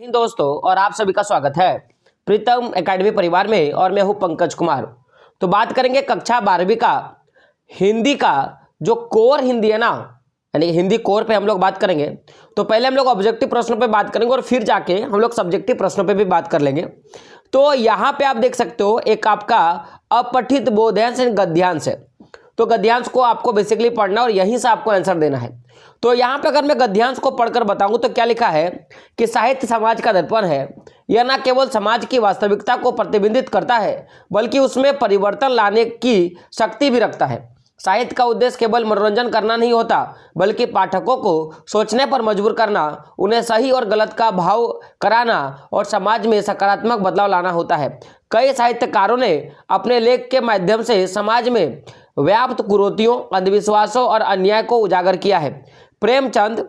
दोस्तों और आप सभी का स्वागत है प्रीतम एकेडमी परिवार में और मैं हूं पंकज कुमार। तो बात करेंगे कक्षा 12वीं का हिंदी का जो कोर हिंदी है ना, यानी हिंदी कोर पे हम लोग बात करेंगे। तो पहले हम लोग ऑब्जेक्टिव प्रश्नों पे बात करेंगे और फिर जाके हम लोग सब्जेक्टिव प्रश्नों पे भी बात कर लेंगे। तो यहाँ पे आप देख सकते हो एक आपका अपठित बोधांश गद्यांश है। तो गद्यांश को आपको बेसिकली पढ़ना और यहीं से आपको आंसर देना है। तो यहाँ पे अगर मैं गद्यांश को पढ़कर बताऊं तो क्या लिखा है कि साहित्य समाज का दर्पण है। यह न केवल समाज की वास्तविकता को प्रतिबिंबित करता है बल्कि उसमें परिवर्तन लाने की शक्ति भी रखता है। साहित्य का उद्देश्य केवल मनोरंजन करना नहीं होता बल्कि पाठकों को सोचने पर मजबूर करना, उन्हें सही और गलत का भाव कराना और समाज में सकारात्मक बदलाव लाना होता है। कई साहित्यकारों ने अपने लेख के माध्यम से समाज में व्याप्त कुरीतियों, अंधविश्वासों और अन्याय को उजागर किया है। प्रेमचंद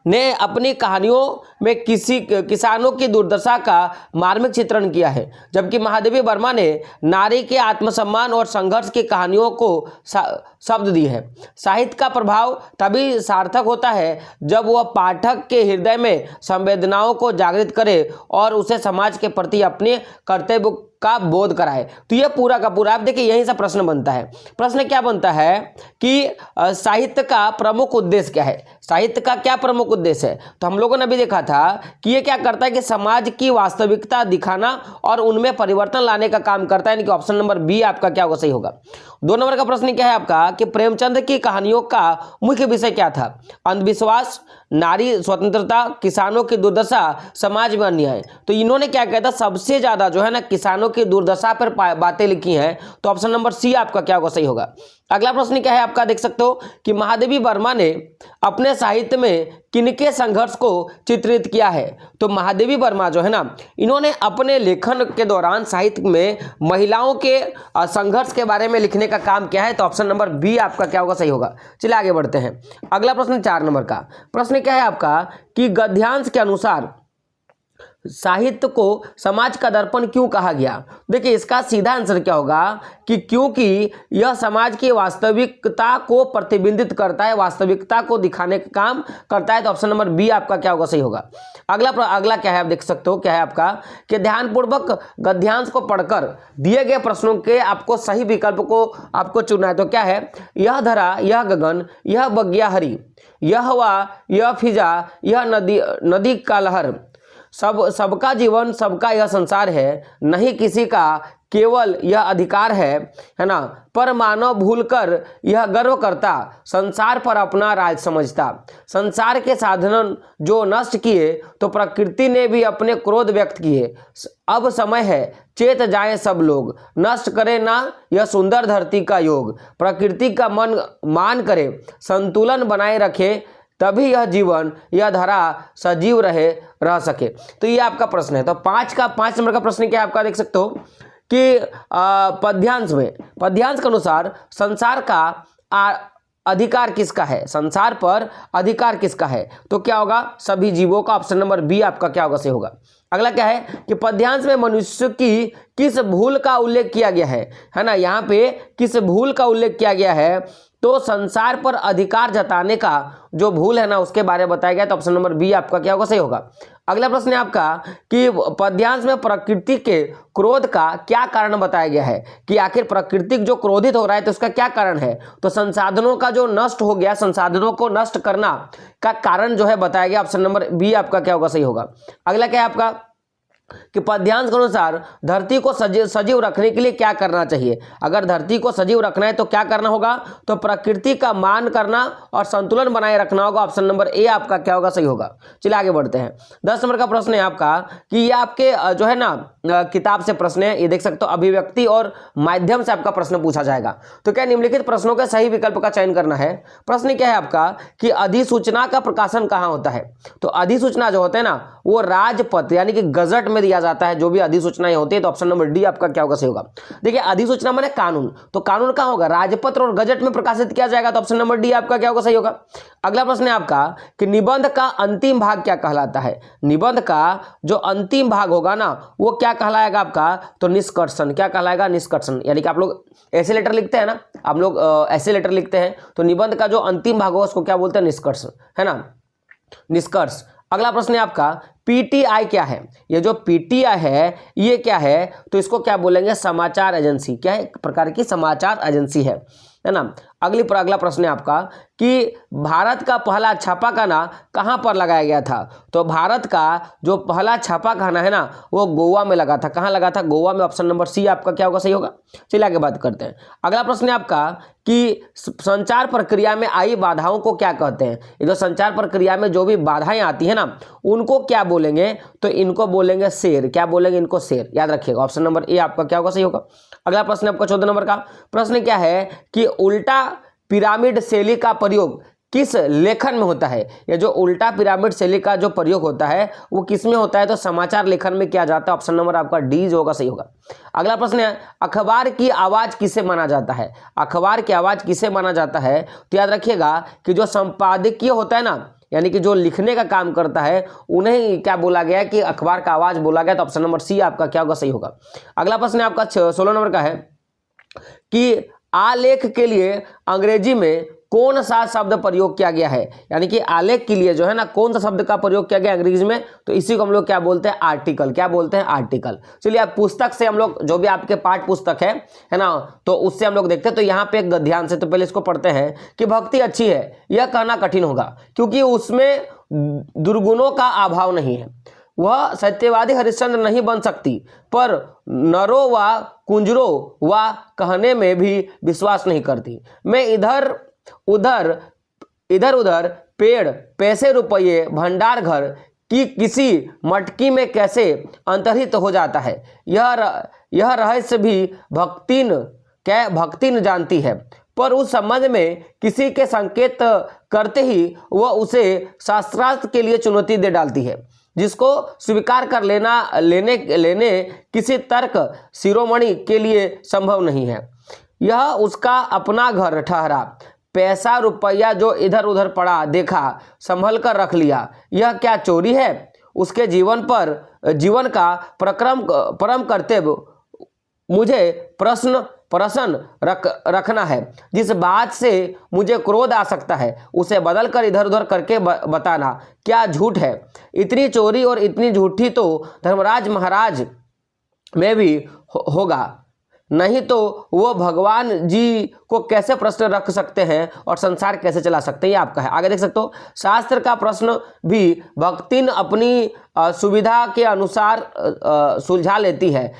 ने अपनी कहानियों में किसानों की दुर्दशा का मार्मिक चित्रण किया है, जबकि महादेवी वर्मा ने नारी के आत्मसम्मान और संघर्ष की कहानियों को शब्द दी है। साहित्य का प्रभाव तभी सार्थक होता है जब वह पाठक के हृदय में संवेदनाओं को जागृत करे और उसे समाज के प्रति अपने कर्तव्य का बोध कराए। तो यह पूरा का पूरा आप देखिए यहीं से प्रश्न बनता है। प्रश्न क्या बनता है कि साहित्य का प्रमुख उद्देश्य क्या है, साहित्य का क्या प्रमुख उद्देश्य है। तो हम लोगों ने भी देखा था कि ये क्या करता है कि समाज की वास्तविकता दिखाना और उनमें परिवर्तन लाने का काम करता है, यानी कि ऑप्शन नंबर बी आपका क्या होगा, सही होगा। 2 नंबर का प्रश्न क्या है आपका कि प्रेमचंद की कहानियों का मुख्य विषय क्या था। अंधविश्वास, नारी स्वतंत्रता, किसानों की दुर्दशा, समाज में अन्याय। तो इन्होंने क्या किया था, सबसे ज्यादा जो है ना किसानों की दुर्दशा पर बातें लिखी हैं। तो ऑप्शन नंबर सी आपका क्या होगा, सही होगा। अगला प्रश्न क्या है आपका, देख सकते हो कि महादेवी वर्मा ने अपने साहित्य में किनके संघर्ष को चित्रित किया है। तो महादेवी वर्मा जो है ना, इन्होंने अपने लेखन के दौरान साहित्य में महिलाओं के संघर्ष के बारे में लिखने का काम किया है। तो ऑप्शन नंबर बी आपका क्या होगा, सही होगा। चलिए आगे बढ़ते हैं। अगला प्रश्न 4 नंबर का प्रश्न क्या है आपका कि गद्यांश के अनुसार साहित्य को समाज का दर्पण क्यों कहा गया। देखिए इसका सीधा आंसर क्या होगा कि क्योंकि यह समाज की वास्तविकता को प्रतिबिंबित करता है, वास्तविकता को दिखाने का काम करता है। तो ऑप्शन नंबर बी आपका क्या होगा, सही होगा। अगला क्या है आप देख सकते हो, क्या है आपका कि ध्यानपूर्वक गद्यांश को पढ़कर दिए गए प्रश्नों के आपको सही विकल्प को आपको चुनना है। तो क्या है, यह धरा, यह गगन, यह बगिया हरी, यह हवा, यह फिजा, यह नदी का लहर, सबका जीवन, सबका यह संसार है, नहीं किसी का केवल यह अधिकार है ना। पर मानव भूलकर यह गर्व करता, संसार पर अपना राज समझता। संसार के साधन जो नष्ट किए तो प्रकृति ने भी अपने क्रोध व्यक्त किए। अब समय है चेत जाए सब लोग, नष्ट करे ना यह सुंदर धरती का योग। प्रकृति का मन मान करे, संतुलन बनाए रखे, तभी यह जीवन, यह धरा सजीव रह सके। तो ये आपका प्रश्न है। तो 5 नंबर का प्रश्न क्या आपका देख सकते हो कि पद्यांश के अनुसार संसार का अधिकार किसका है, संसार पर अधिकार किसका है। तो क्या होगा, सभी जीवों का। ऑप्शन नंबर बी आपका क्या होगा, सही होगा। अगला क्या है कि पद्यांश में मनुष्य की किस भूल का उल्लेख किया गया है ना। यहाँ पे किस भूल का उल्लेख किया गया है, तो संसार पर अधिकार जताने का जो भूल है ना उसके बारे में बताया गया। तो ऑप्शन नंबर बी आपका क्या होगा, सही होगा। अगला प्रश्न है आपका कि पद्यांश में प्रकृति के क्रोध का क्या कारण बताया गया है कि आखिर प्रकृति जो क्रोधित हो रहा है तो उसका क्या कारण है। तो संसाधनों का जो नष्ट हो गया, संसाधनों को नष्ट करना का कारण जो है बताया गया। ऑप्शन नंबर बी आपका क्या होगा, सही होगा। अगला क्या है आपका कि पद्यांश के अनुसार धरती को सजीव रखने के लिए क्या करना चाहिए। अगर धरती को सजीव रखना है तो क्या करना होगा, तो प्रकृति का मान करना और संतुलन बनाए रखना होगा। ऑप्शन नंबर ए आपका क्या होगा, सही होगा। चलिए आगे बढ़ते हैं। 10 नंबर का प्रश्न है आपका कि ये आपके जो है ना किताब से प्रश्न है, ये देख सकते हो अभिव्यक्ति और माध्यम से आपका प्रश्न पूछा जाएगा। तो क्या निम्नलिखित प्रश्नों के सही विकल्प का चयन करना है। प्रश्न क्या है आपका कि अधिसूचना का प्रकाशन कहाँ होता है। तो अधिसूचना जो होता है ना वो राजपत्र यानी कि गजट में दिया जाता है, जो भी अधिसूचनाएं होती है। तो ऑप्शन नंबर डी आपका क्या होगा, सही होगा। देखिए अधिसूचना माने कानून, तो कानून कहाँ होगा, राजपत्र और गजट में प्रकाशित किया जाएगा। तो ऑप्शन नंबर डी आपका क्या होगा, सही होगा। अगला प्रश्न है आपका कि निबंध का अंतिम भाग क्या कहलाता है। निबंध का जो अंतिम भाग होगा ना वो क्या कहलाएगा आपका, तो निष्कर्षण। क्या कहलाएगा, निष्कर्षण। यानी कि आप लोग ऐसे लेटर लिखते हैं ना, आप लोग ऐसे लेटर लिखते हैं, तो निबंध का जो अंतिम भाग होगा उसको क्या बोलते हैं, निष्कर्ष, है ना, निष्कर्ष। अगला प्रश्न है आपका पीटीआई क्या है। ये जो पीटीआई है ये क्या है, तो इसको क्या बोलेंगे, समाचार एजेंसी। क्या है, एक प्रकार की समाचार एजेंसी है ना। अगला प्रश्न है आपका कि भारत का पहला छापाखाना कहाँ पर लगाया गया था। तो भारत का जो पहला छापाखाना है ना वो गोवा में लगा था। कहाँ लगा था, गोवा में। ऑप्शन नंबर सी आपका क्या होगा, सही होगा। चलिए आगे बात करते हैं। अगला प्रश्न है आपका कि संचार प्रक्रिया में आई बाधाओं को क्या कहते हैं। ये जो संचार प्रक्रिया में जो भी बाधाएं आती है ना उनको क्या बोलेंगे, तो इनको बोलेंगे शेर। क्या बोलेंगे, इनको शेर। याद रखिएगा, ऑप्शन नंबर ए आपका क्या होगा, सही होगा। अगला प्रश्न आपका 14 नंबर का प्रश्न क्या है कि उल्टा पिरामिड शैली का प्रयोग किस लेखन में होता है। ये जो उल्टा पिरामिड शैली का जो प्रयोग होता है वो किस में होता है, तो समाचार लेखन में किया जाता है। ऑप्शन नंबर आपका डी जो होगा, सही होगा। अगला प्रश्न है अखबार की आवाज किसे माना जाता है। अखबार की आवाज किसे माना जाता है, तो याद रखिएगा कि जो संपादकीय होता है ना, यानी कि जो लिखने का काम करता है उन्हें क्या बोला गया कि अखबार का आवाज बोला गया। तो ऑप्शन नंबर सी आपका क्या होगा, सही होगा। अगला प्रश्न आपका 16 नंबर का है कि आलेख के लिए अंग्रेजी में कौन सा शब्द प्रयोग किया गया है। यानी कि आलेख के लिए जो है ना कौन सा शब्द का प्रयोग किया गया अंग्रेजी में, तो इसी को हम लोग क्या बोलते हैं, आर्टिकल। क्या बोलते हैं, आर्टिकल। चलिए आप पुस्तक से हम लोग जो भी आपके पाठ पुस्तक है ना, तो उससे हम लोग देखते हैं। तो यहाँ पे एक ध्यान से तो पहले इसको पढ़ते हैं कि भक्ति अच्छी है यह कहना कठिन होगा क्योंकि उसमें दुर्गुणों का अभाव नहीं है। वह सत्यवादी हरिश्चंद्र नहीं बन सकती, पर नरो व कुंजरो व कहने में भी विश्वास नहीं करती। मैं इधर उधर पेड़, पैसे, रुपये, भंडार घर की किसी मटकी में कैसे अंतर्हित हो जाता है, यह रहस्य भी भक्तिन जानती है, पर उस संबंध में किसी के संकेत करते ही वह उसे शास्त्रार्थ के लिए चुनौती दे डालती है, जिसको स्वीकार कर लेने किसी तर्क शिरोमणि के लिए संभव नहीं है। यह उसका अपना घर ठहरा, पैसा रुपया जो इधर उधर पड़ा देखा, संभल कर रख लिया। यह क्या चोरी है। उसके जीवन का परम कर्तव्य मुझे प्रश्न रखना है। जिस बात से मुझे क्रोध आ सकता है उसे बदल कर इधर उधर करके बताना क्या झूठ है। इतनी चोरी और इतनी झूठी तो धर्मराज महाराज में भी होगा, नहीं तो वो भगवान जी को कैसे प्रश्न रख सकते हैं और संसार कैसे चला सकते हैं। ये आपका है। आगे देख सकते हो, शास्त्र का प्रश्न भी भक्तिन अपनी सुविधा के अनुसार सुलझा लेती है।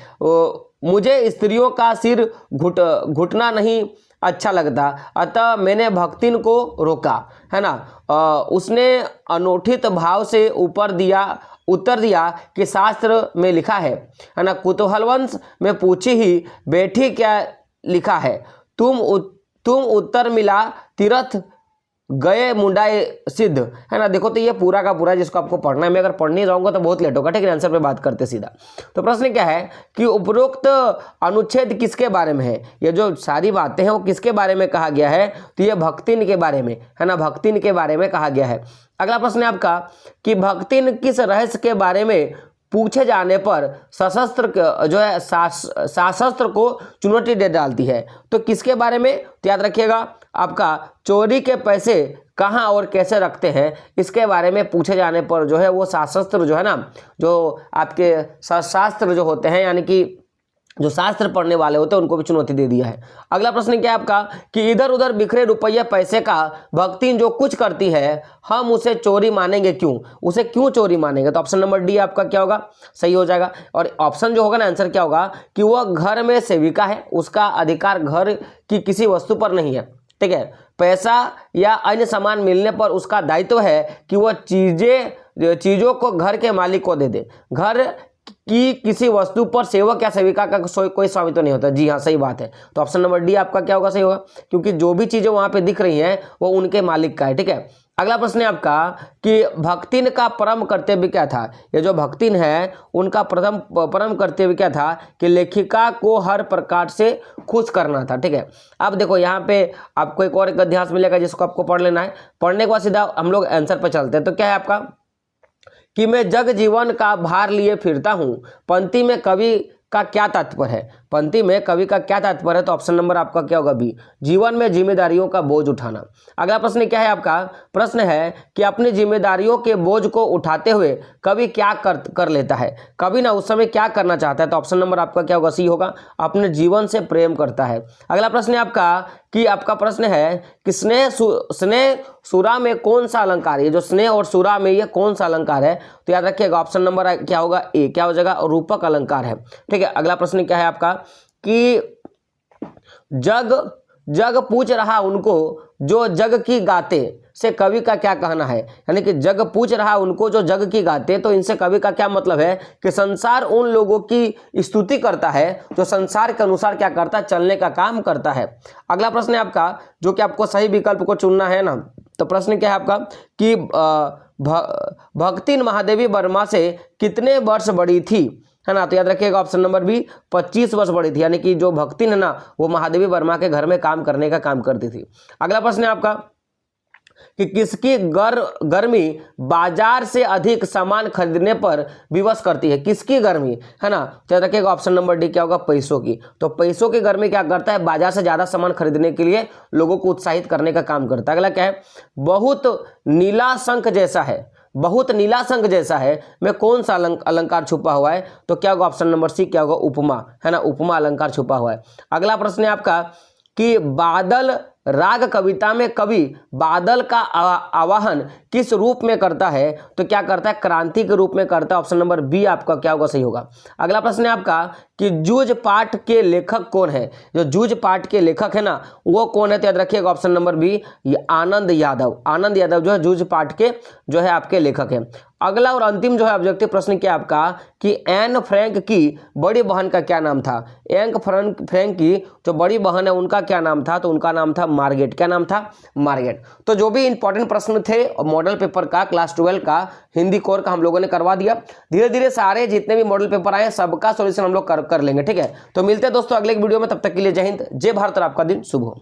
मुझे स्त्रियों का सिर घुटना नहीं अच्छा लगता, अतः मैंने भक्तिन को रोका, है ना। उसने अनूठित भाव से उत्तर दिया कि शास्त्र में लिखा है ना। कुतूहलवंश में पूछी ही बैठी क्या लिखा है। तुम उत्तर मिला तीर्थ गए मुंडाए सिद्ध, है ना। देखो तो ये पूरा का पूरा जिसको आपको पढ़ना है, मैं अगर पढ़ने जाऊंगा तो बहुत लेट होगा, ठीक है। आंसर पे बात करते सीधा। तो प्रश्न क्या है कि उपरोक्त अनुच्छेद किसके बारे में है। ये जो सारी बातें हैं वो किसके बारे में कहा गया है, तो ये भक्तिन के बारे में, है ना, भक्तिन के बारे में कहा गया है। अगला प्रश्न है आपका कि भक्तिन किस रहस्य के बारे में पूछे जाने पर सशस्त्र जो है सशस्त्र को चुनौती दे डालती है। तो किसके बारे में, तो याद रखिएगा आपका चोरी के पैसे कहाँ और कैसे रखते हैं इसके बारे में पूछे जाने पर जो है वो सशस्त्र जो है ना, जो आपके शास्त्र जो होते हैं यानी कि जो शास्त्र पढ़ने वाले होते हैं उनको भी चुनौती दे दिया है। अगला प्रश्न क्या है आपका कि इधर उधर बिखरे रुपये पैसे का भक्तिन जो कुछ करती है हम उसे चोरी मानेंगे क्यों, उसे क्यों चोरी मानेंगे। तो ऑप्शन नंबर डी आपका क्या होगा, सही हो जाएगा। और ऑप्शन जो होगा ना आंसर क्या होगा कि वह घर में सेविका है, उसका अधिकार घर की किसी वस्तु पर नहीं है, ठीक है। पैसा या अन्य सामान मिलने पर उसका दायित्व है कि वह चीजों को घर के मालिक को दे दे। घर कि किसी वस्तु पर सेवक या सेविका का कोई स्वामित्व तो नहीं होता। जी हाँ, सही बात है। तो ऑप्शन नंबर डी आपका क्या होगा, सही होगा, क्योंकि जो भी चीजें वहां पे दिख रही हैं वो उनके मालिक का है, ठीक है। अगला प्रश्न है आपका कि भक्तिन का परम कर्तव्य क्या था। ये जो भक्तिन है उनका परम कर्तव्य क्या था कि लेखिका को हर प्रकार से खुश करना था, ठीक है। अब देखो यहाँ पे आपको एक और एक अध्याय मिलेगा जिसको आपको पढ़ लेना है। पढ़ने के बाद सीधा हम लोग आंसर पर चलते हैं। तो क्या है आपका कि मैं जग जीवन का भार लिए फिरता हूँ, पंक्ति में कवि का क्या तात्पर्य है। पंक्ति में कवि का क्या तात्पर्य है? तो ऑप्शन नंबर आपका क्या होगा? बी, जीवन में जिम्मेदारियों का बोझ उठाना। अगला प्रश्न क्या है आपका? प्रश्न है कि अपनी जिम्मेदारियों के बोझ को उठाते हुए कवि क्या कर लेता है? कवि ना उस समय क्या करना चाहता है? तो ऑप्शन नंबर आपका क्या होगा? सी होगा, अपने जीवन से प्रेम करता है। अगला प्रश्न है आपका कि आपका प्रश्न है कि स्नेह सुरा में कौन सा अलंकार है? जो स्नेह और सुरा में ये कौन सा अलंकार है? तो याद रखिएगा ऑप्शन नंबर क्या होगा? ए, क्या हो जाएगा? रूपक अलंकार है। ठीक है, अगला प्रश्न क्या है आपका कि जग पूछ रहा उनको जो जग की गाते से कवि का क्या कहना है? यानी कि जग पूछ रहा उनको जो जग की गाते, तो इनसे कवि का क्या मतलब है कि संसार उन लोगों की स्तुति करता है जो संसार के अनुसार क्या करता है? चलने का काम करता है। अगला प्रश्न है आपका जो कि आपको सही विकल्प को चुनना है ना। तो प्रश्न क्या है आपका कि भक्तिन महादेवी वर्मा से कितने वर्ष बड़ी थी? है ना। तो याद रखिएगा ऑप्शन नंबर बी, 25 वर्ष बड़ी थी। यानी कि जो भक्तिन है ना वो महादेवी वर्मा के घर में काम करने का काम करती थी। अगला प्रश्न है आपका कि किसकी गर्मी बाजार से अधिक सामान खरीदने पर विवश करती है? किसकी गर्मी, है ना। तो याद रखिएगा ऑप्शन नंबर डी क्या होगा? पैसों की। तो पैसों की गर्मी क्या करता है? बाजार से ज्यादा सामान खरीदने के लिए लोगों को उत्साहित करने का काम करता है। अगला क्या है? बहुत नीला शंख जैसा है, बहुत नीला शंख जैसा है में कौन सा अलंकार छुपा हुआ है? तो क्या होगा? ऑप्शन नंबर सी क्या होगा? उपमा, है ना। उपमा अलंकार छुपा हुआ है। अगला प्रश्न है आपका कि बादल राग कविता में कवि बादल का आवाहन किस रूप में करता है? तो क्या करता है? क्रांति के रूप में करता है। ऑप्शन नंबर बी आपका क्या होगा? सही होगा। अगला प्रश्न है आपका कि जूझ पाठ के लेखक कौन है? जो जूझ पाठ के लेखक है ना वो कौन है? तो याद रखिएगा ऑप्शन नंबर बी, ये आनंद यादव। आनंद यादव जो है जूझ पाठ के जो है आपके लेखक हैं। अगला और अंतिम जो है ऑब्जेक्टिव प्रश्न क्या आपका कि एन फ्रैंक की बड़ी बहन का क्या नाम था? एन फ्रैंक की जो बड़ी बहन है उनका क्या नाम था? तो उनका नाम था मार्गेट। क्या नाम था? मार्गेट। तो जो भी इंपॉर्टेंट प्रश्न थे मॉडल पेपर का क्लास 12 का हिंदी कोर का हम लोगों ने करवा दिया। धीरे धीरे सारे जितने भी मॉडल पेपर आए सबका सॉल्यूशन हम लोग कर लेंगे। ठीक है, तो मिलते हैं दोस्तों अगले वीडियो में। तब तक के लिए जय हिंद, जय भारत और आपका दिन शुभ हो।